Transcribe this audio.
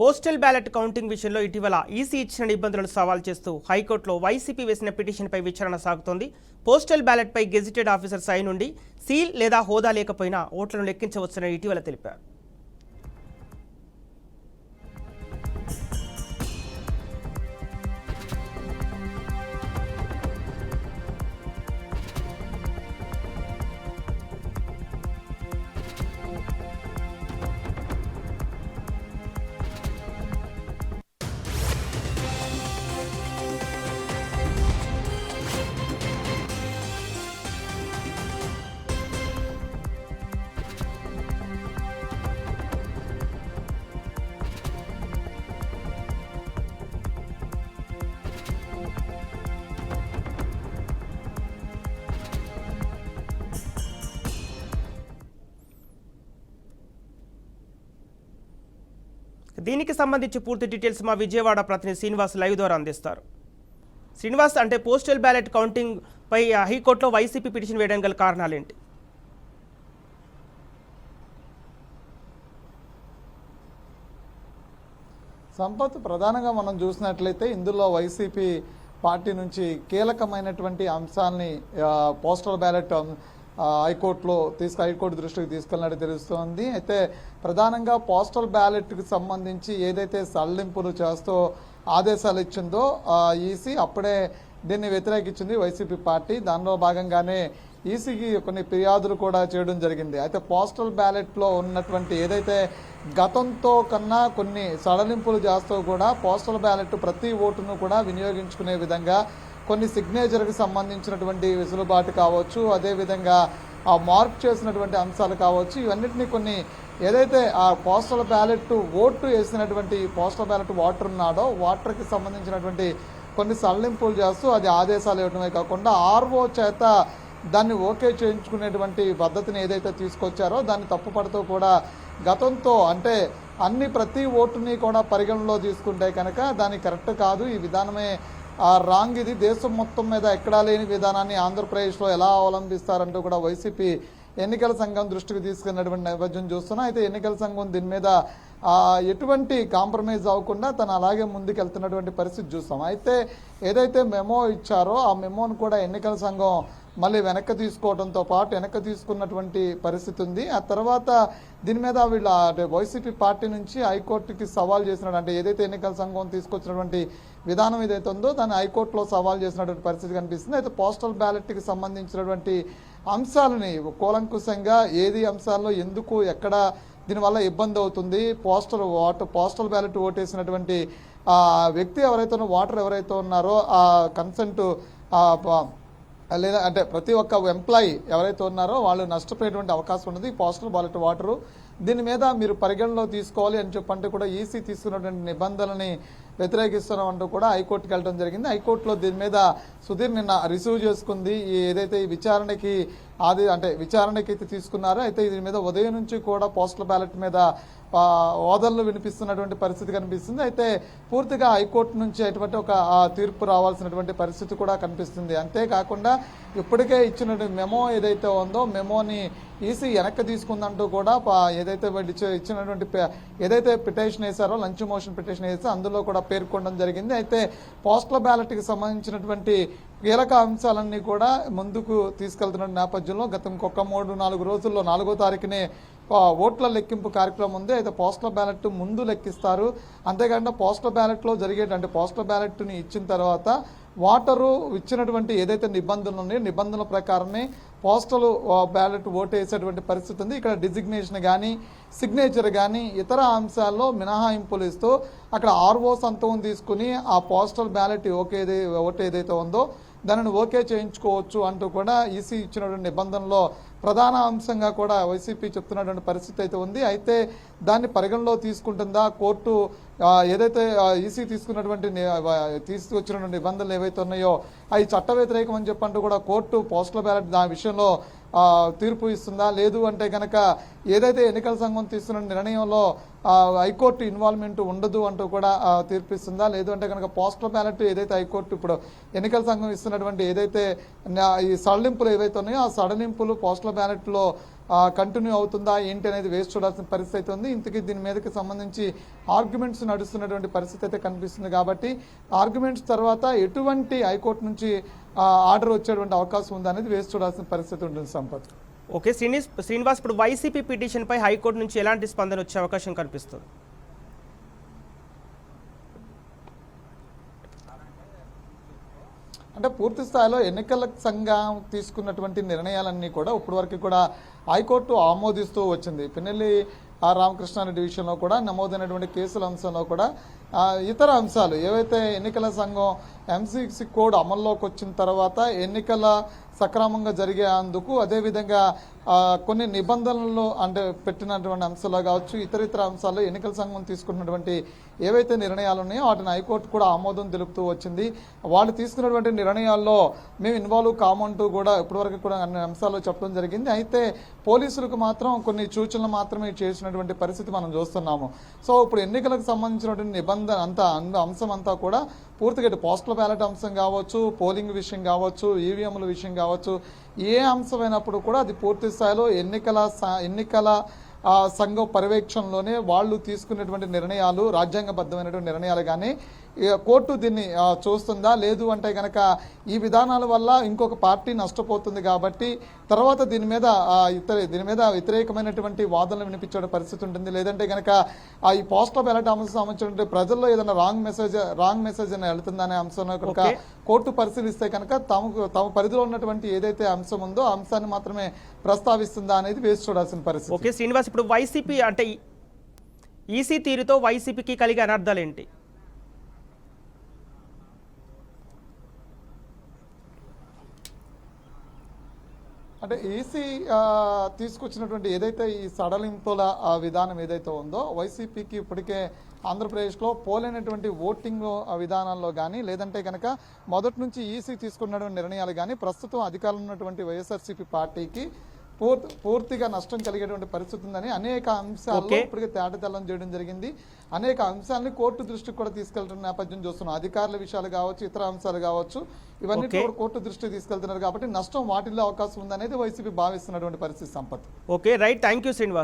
Postal ballot counting విషయంలో ఇటీవల EC ఇచ్చిన నిబంధనలు సవాల్ చేస్తూ హైకోర్టులో వైసీపీ వేసిన పిటిషన్పై విచారణ సాగుతోంది. పోస్టల్ బ్యాలెట్పై గెజిటెడ్ ఆఫీసర్ సైన్ నుండి సీల్ లేదా హోదా లేకపోయినా ఓట్లను లెక్కించవచ్చని ఇటీవల తెలిపారు. దీనికి సంబంధించి పూర్తి డీటెయిల్స్ మా విజయవాడ ప్రతినిధి శ్రీనివాస్ లైవ్ ద్వారా అందిస్తారు. శ్రీనివాస్, అంటే పోస్టల్ బ్యాలెట్ కౌంటింగ్ పై హైకోర్టులో వైసీపీ పిటిషన్ వేయడం గల కారణాలు ఏంటి? సంపత్, ప్రధానంగా మనం చూసినట్లయితే ఇందులో వైసీపీ పార్టీ నుంచి కీలకమైనటువంటి అంశాలని పోస్టల్ బ్యాలెట్ హైకోర్టు దృష్టికి తీసుకెళ్ళినట్టు తెలుస్తోంది. అయితే ప్రధానంగా పోస్టల్ బ్యాలెట్కి సంబంధించి ఏదైతే సడలింపులు చేస్తూ ఆదేశాలు ఇచ్చిందో ఈసీ అప్పుడే దీన్ని వ్యతిరేకించింది వైసీపీ పార్టీ. దానిలో భాగంగానే ఈసీకి కొన్ని ఫిర్యాదులు కూడా చేయడం జరిగింది. అయితే పోస్టల్ బ్యాలెట్లో ఉన్నటువంటి ఏదైతే గతంతో కన్నా కొన్ని సడలింపులు చేస్తూ కూడా పోస్టల్ బ్యాలెట్ ప్రతి ఓటును కూడా వినియోగించుకునే విధంగా కొన్ని సిగ్నేచర్కి సంబంధించినటువంటి వెసులుబాటు కావచ్చు, అదేవిధంగా ఆ మార్క్ చేసినటువంటి అంశాలు కావచ్చు, ఇవన్నిటినీ కొన్ని ఏదైతే ఆ పోస్టల్ బ్యాలెట్ ఓటు వేసినటువంటి పోస్టల్ బ్యాలెట్ ఓటర్ ఉన్నాడో ఓటర్కి సంబంధించినటువంటి కొన్ని సడలింపులు చేస్తూ అది ఆదేశాలు ఇవ్వడమే కాకుండా ఆర్ఓ చేత దాన్ని ఓకే చేయించుకునేటువంటి పద్ధతిని ఏదైతే తీసుకొచ్చారో దాన్ని తప్పుపడుతూ కూడా గతంతో అంటే ప్రతి ఓటుని కూడా పరిగణనలో తీసుకుంటే కనుక దాన్ని కరెక్ట్ కాదు, ఈ విధానమే రాంగ్, ఇది దేశం మొత్తం మీద ఎక్కడా లేని విధానాన్ని ఆంధ్రప్రదేశ్లో ఎలా అవలంబిస్తారంటూ కూడా వైసీపీ ఎన్నికల సంఘం దృష్టికి తీసుకున్నటువంటి నేపథ్యం చూస్తున్నాం. అయితే ఎన్నికల సంఘం దీని మీద ఎటువంటి కాంప్రమైజ్ అవ్వకుండా తను అలాగే ముందుకెళ్తున్నటువంటి పరిస్థితి చూస్తాం. అయితే ఏదైతే మెమో ఇచ్చారో ఆ మెమోను కూడా ఎన్నికల సంఘం మళ్ళీ వెనక్కి తీసుకోవడంతో పాటు వెనక్కి తీసుకున్నటువంటి పరిస్థితి ఉంది. ఆ తర్వాత దీని మీద వీళ్ళ వైసీపీ పార్టీ నుంచి హైకోర్టుకి సవాల్ చేసినట్టు, అంటే ఏదైతే ఎన్నికల సంఘం తీసుకొచ్చినటువంటి విధానం ఏదైతే ఉందో దాన్ని హైకోర్టులో సవాల్ చేసినటువంటి పరిస్థితి కనిపిస్తుంది. అయితే పోస్టల్ బ్యాలెట్కి సంబంధించినటువంటి అంశాలని కూలంకుశంగా ఏది అంశాల్లో ఎందుకు ఎక్కడ దీనివల్ల ఇబ్బంది అవుతుంది, పోస్టల్ బ్యాలెట్ ఓటేసినటువంటి వ్యక్తి ఎవరైతే ఓటర్ ఎవరైతే ఉన్నారో ఆ కన్సెంట్ లేదా అంటే ప్రతి ఒక్క ఎంప్లాయీ ఎవరైతే ఉన్నారో వాళ్ళు నష్టపోయేటువంటి అవకాశం ఉన్నది పోస్టల్ బ్యాలెట్ ఓటరు. దీని మీద మీరు పరిగణలో తీసుకోవాలి అని చెప్పంటే కూడా ఈసీ తీసుకున్నటువంటి నిబంధనలని వ్యతిరేకిస్తున్నామంటూ కూడా హైకోర్టుకి వెళ్ళడం జరిగింది. హైకోర్టులో దీని మీద సుధీర్ నిన్న రిసీవ్ చేసుకుంది. ఏదైతే ఈ విచారణకి విచారణకి తీసుకున్నారో అయితే దీని మీద ఉదయం నుంచి కూడా పోస్టల్ బ్యాలెట్ మీద ఓదర్లు వినిపిస్తున్నటువంటి పరిస్థితి కనిపిస్తుంది. అయితే పూర్తిగా హైకోర్టు నుంచి అటువంటి ఒక తీర్పు రావాల్సినటువంటి పరిస్థితి కూడా కనిపిస్తుంది. అంతేకాకుండా ఇప్పటికే ఇచ్చినటువంటి మెమో ఏదైతే ఉందో మెమోని ఈసీ వెనక్కి తీసుకుందంటూ కూడా ఏదైతే ఇచ్చినటువంటి ఏదైతే పిటిషన్ వేశారో లంచ్ మోషన్ పిటిషన్ వేసి అందులో కూడా పేర్కొనడం జరిగింది. అయితే పోస్టల్ బ్యాలెట్కి సంబంధించినటువంటి కీలక అంశాలన్నీ కూడా ముందుకు తీసుకెళ్తున్న నేపథ్యంలో గత ఇంకొక 3-4 రోజుల్లో 4వ తారీఖునే ఓట్ల లెక్కింపు కార్యక్రమం ఉంది. అయితే పోస్టల్ బ్యాలెట్ ముందు లెక్కిస్తారు. అంతేకాకుండా పోస్టల్ బ్యాలెట్లో జరిగేటువంటి పోస్టల్ బ్యాలెట్ని ఇచ్చిన తర్వాత ఓటరు ఇచ్చినటువంటి ఏదైతే నిబంధనలు ఉన్నాయో నిబంధనల ప్రకారమే పోస్టల్ బ్యాలెట్ ఓటు వేసేటువంటి పరిస్థితి ఉంది. ఇక్కడ డిజిగ్నేషన్ కానీ సిగ్నేచర్ కానీ ఇతర అంశాల్లో మినహాయింపులు ఇస్తూ అక్కడ ఆర్ఓ సంతకం తీసుకుని ఆ పోస్టల్ బ్యాలెట్ ఓటు ఏదైతే ఉందో దానిని ఓకే చేయించుకోవచ్చు అంటూ కూడా ఈసీ ఇచ్చినటువంటి నిబంధనలో ప్రధాన అంశంగా కూడా వైసీపీ చెప్తున్నటువంటి పరిస్థితి అయితే ఉంది. అయితే దాన్ని పరిగణలో తీసుకుంటుందా కోర్టు? ఏదైతే ఈసీ తీసుకొచ్చినటువంటి నిబంధనలు ఏవైతే ఉన్నాయో అవి చట్ట వ్యతిరేకం అని చెప్పంటూ కూడా కోర్టు పోస్టల్ బ్యాలెట్ దాని విషయంలో తీర్పు ఇస్తుందా? లేదు అంటే కనుక ఏదైతే ఎన్నికల సంఘం తీసుకున్న నిర్ణయంలో హైకోర్టు ఇన్వాల్వ్మెంట్ ఉండదు అంటూ కూడా తీర్పిస్తుందా? లేదు అంటే కనుక పోస్టల్ బ్యాలెట్ ఏదైతే హైకోర్టు ఇప్పుడు ఎన్నికల సంఘం ఇస్తున్నటువంటి ఏదైతే ఈ సడలింపులు ఏవైతే ఉన్నాయో ఆ సడలింపులు పోస్టల్ బ్యాలెట్లో కంటిన్యూ అవుతుందా ఏంటి అనేది వేసి చూడాల్సిన పరిస్థితి అయితే ఉంది. ఇంతకీ దీని మీదకి సంబంధించి ఆర్గ్యుమెంట్స్ నడుస్తున్నటువంటి పరిస్థితి అయితే కనిపిస్తుంది. కాబట్టి ఆర్గ్యుమెంట్స్ తర్వాత ఎటువంటి హైకోర్టు నుంచి ఆర్డర్ వచ్చేటువంటి అవకాశం ఉందా అనేది వేసి చూడాల్సిన పరిస్థితి ఉంటుంది సంపత్. ఓకే శ్రీనివాస్, ఇప్పుడు వైసీపీ పిటిషన్పై హైకోర్టు నుంచి ఎలాంటి స్పందన వచ్చే అవకాశం కనిపిస్తుంది? అంటే పూర్తి స్థాయిలో ఎన్నికల సంఘం తీసుకున్నటువంటి నిర్ణయాలన్నీ కూడా ఇప్పటివరకు కూడా హైకోర్టు ఆమోదిస్తూ వచ్చింది. పిన్నెల్లి రామకృష్ణారెడ్డి విషయంలో కూడా నమోదైనటువంటి కేసుల అంశంలో కూడా ఇతర అంశాలు ఏవైతే ఎన్నికల సంఘం ఎంసీసీ కోడ్ అమల్లోకి వచ్చిన తర్వాత ఎన్నికల సక్రమంగా జరిగేందుకు అదేవిధంగా కొన్ని నిబంధనలు అంటే పెట్టినటువంటి అంశాలు కావచ్చు, ఇతర అంశాల్లో ఎన్నికల సంఘం తీసుకున్నటువంటి ఏవైతే నిర్ణయాలు ఉన్నాయో వాటిని హైకోర్టు కూడా ఆమోదం తెలుపుతూ వచ్చింది. వాళ్ళు తీసుకున్నటువంటి నిర్ణయాల్లో మేము ఇన్వాల్వ్ కామంటూ కూడా ఇప్పటివరకు కూడా అన్ని అంశాలు చెప్పడం జరిగింది. అయితే పోలీసులకు మాత్రం కొన్ని సూచనలు మాత్రమే చేసినటువంటి పరిస్థితి మనం చూస్తున్నాము. సో ఇప్పుడు ఎన్నికలకు సంబంధించినటువంటి నిబంధన అంశం అంతా కూడా పూర్తిగా పోస్టల్ బ్యాలెట్ అంశం కావచ్చు, పోలింగ్ విషయం కావచ్చు, ఈవీఎంల విషయం కావచ్చు, ఏ అంశమైనప్పుడు కూడా అది పూర్తి స్థాయిలో ఎన్నికల సంఘం పర్యవేక్షణలోనే వాళ్ళు తీసుకునేటువంటి నిర్ణయాలు రాజ్యాంగబద్ధమైనటువంటి నిర్ణయాలు. కానీ కోర్టు దీన్ని చూస్తుందా లేదు అంటే కనుక ఈ విధానాల వల్ల ఇంకొక పార్టీ నష్టపోతుంది కాబట్టి తర్వాత దీని మీద వ్యతిరేకమైనటువంటి వాదనలు వినిపించే పరిస్థితి ఉంటుంది. లేదంటే కనుక ఈ పోస్టల్ బ్యాలెట్ అంశం సంబంధించినటువంటి ప్రజల్లో ఏదైనా రాంగ్ మెసేజ్ అని వెళుతుందనే అంశంలో కనుక కోర్టు పరిశీలిస్తే కనుక తమ పరిధిలో ఉన్నటువంటి ఏదైతే అంశం ఉందో ఆ అంశాన్ని మాత్రమే ప్రస్తావిస్తుందా అనేది వేసి చూడాల్సిన పరిస్థితి. ఓకే శ్రీనివాస్, ఇప్పుడు వైసీపీ అంటే ఈసీ తీరుతో వైసీపీకి కలిగే అనర్థాలు ఏంటి? అంటే ఈసీ తీసుకొచ్చినటువంటి ఏదైతే ఈ సడలింపుల విధానం ఏదైతే ఉందో వైసీపీకి ఇప్పటికే ఆంధ్రప్రదేశ్లో పోలైనటువంటి ఓటింగ్ విధానాల్లో కానీ లేదంటే కనుక మొదటి నుంచి ఈసీ తీసుకున్నటువంటి నిర్ణయాలు కానీ ప్రస్తుతం అధికారంలో ఉన్నటువంటి వైఎస్ఆర్సీపీ పార్టీకి పూర్తిగా నష్టం కలిగేటువంటి పరిస్థితి ఉందని అనేక అంశాల్లో ఇప్పటికే తేటతెల్లం చేయడం జరిగింది. అనేక అంశాలని కోర్టు దృష్టికి కూడా తీసుకెళ్తున్న నేపథ్యం చూస్తున్నాం. అధికారుల విషయాలు కావచ్చు, ఇతర అంశాలు కావచ్చు, ఇవన్నీ కూడా కోర్టు దృష్టికి తీసుకెళ్తున్నారు. కాబట్టి నష్టం వాటిల్లో అవకాశం ఉందనేది వైసీపీ భావిస్తున్నటువంటి పరిస్థితి Sampath. Okay right, thank you Srinivas.